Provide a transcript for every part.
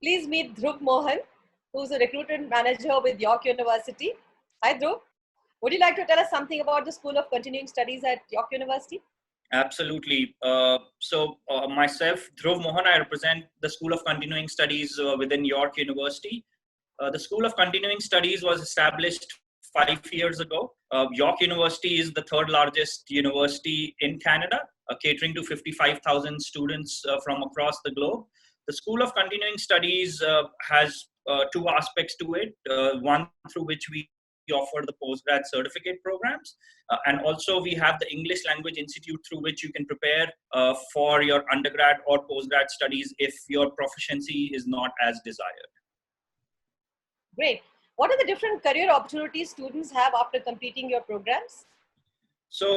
Please meet Dhruv Mohan, who's a recruitment manager with York University. Hi, Dhruv. Would you like to tell us something about the School of Continuing Studies at York University? Absolutely. Myself, Dhruv Mohan, I represent the School of Continuing Studies within York University. The School of Continuing Studies was established 5 years ago. York University is the third largest university in Canada, catering to 55,000 students from across the globe. The School of Continuing Studies has two aspects to it. One through which we offer the postgrad certificate programs, and also we have the English Language Institute through which you can prepare for your undergrad or postgrad studies if your proficiency is not as desired. Great. What are the different career opportunities students have after completing your programs? So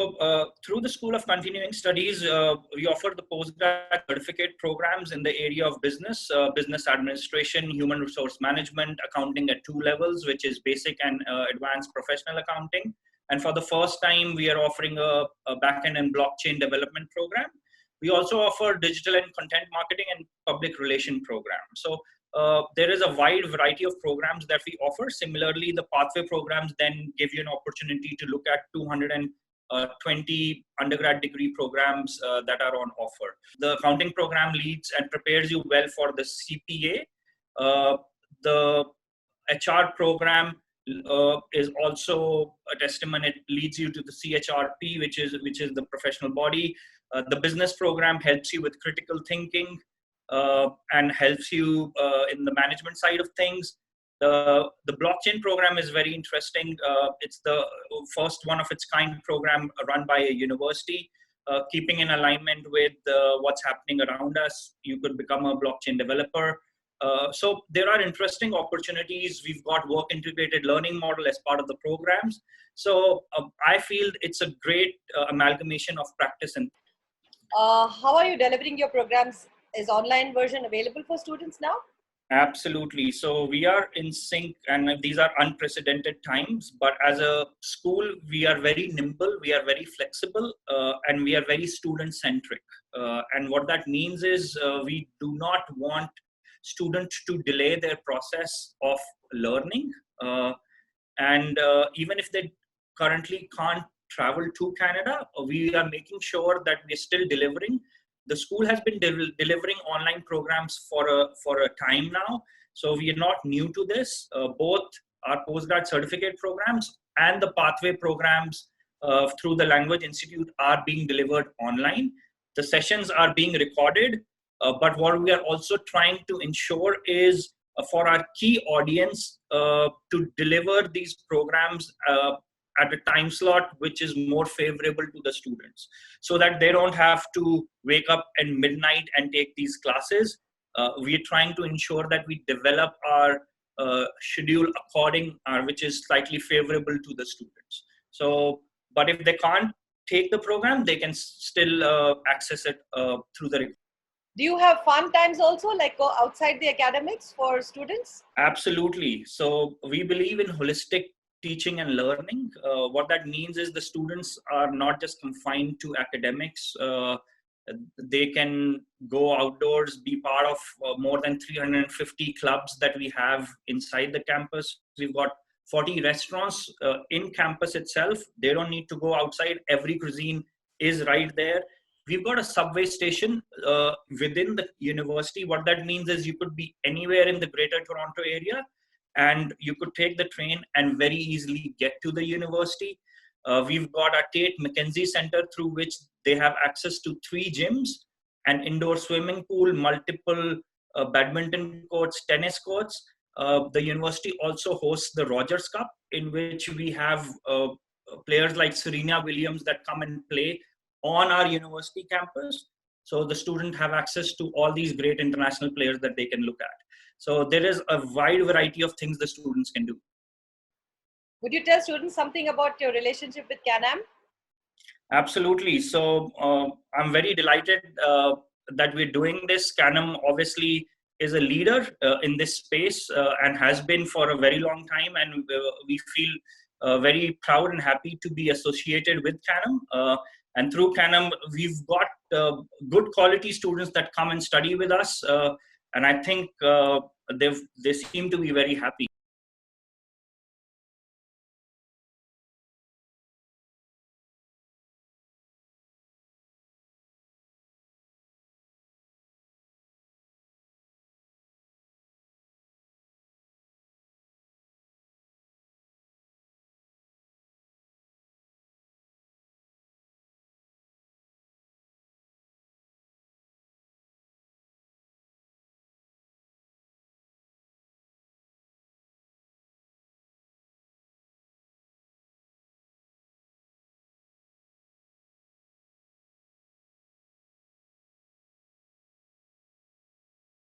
through the School of Continuing Studies, we offer the postgrad certificate programs in the area of business, business administration, human resource management, accounting at 2 levels, which is basic and advanced professional accounting. And for the first time, we are offering a backend and blockchain development program. We also offer digital and content marketing and public relation programs. So there is a wide variety of programs that we offer. Similarly, the pathway programs then give you an opportunity to look at 220 undergrad degree programs that are on offer. The accounting program leads and prepares you well for the CPA. The HR program is also a testament. It leads you to the CHRP, which is the professional body. The business program helps you with critical thinking and helps you in the management side of things. The blockchain program is very interesting. It's the first one of its kind program run by a university, keeping in alignment with what's happening around us. You could become a blockchain developer. So there are interesting opportunities. We've got work integrated learning model as part of the programs. So I feel it's a great amalgamation of practice and. How are you delivering your programs? Is online version available for students now? Absolutely. So we are in sync, and these are unprecedented times. But as a school, we are very nimble, we are very flexible, and we are very student-centric. And what that means is we do not want students to delay their process of learning. And even if they currently can't travel to Canada, we are making sure that we're still delivering. The school has been delivering online programs for a time now, so we are not new to this. Both our postgrad certificate programs and the pathway programs through the Language Institute are being delivered online. The sessions are being recorded, but what we are also trying to ensure is for our key audience to deliver these programs at a time slot which is more favorable to the students, so that they don't have to wake up at midnight and take these classes. We are trying to ensure that we develop our schedule according, which is slightly favorable to the students. So, but if they can't take the program, they can still access it through the. Do you have fun times also, like go outside the academics for students? Absolutely. So we believe in holistic teaching and learning. What that means is the students are not just confined to academics. They can go outdoors, be part of more than 350 clubs that we have inside the campus. We've got 40 restaurants in campus itself. They don't need to go outside. Every cuisine is right there. We've got a subway station within the university. What that means is you could be anywhere in the Greater Toronto area, and you could take the train and very easily get to the university. We've got a Tate McKenzie Center through which they have access to 3 gyms, an indoor swimming pool, multiple badminton courts, tennis courts. The university also hosts the Rogers Cup, in which we have players like Serena Williams that come and play on our university campus. So the students have access to all these great international players that they can look at. So there is a wide variety of things the students can do. Would you tell students something about your relationship with CanAm? Absolutely. So I'm very delighted that we're doing this. CanAm obviously is a leader in this space and has been for a very long time. And we feel very proud and happy to be associated with CanAm. And through CanAm, we've got good quality students that come and study with us. And I think they seem to be very happy.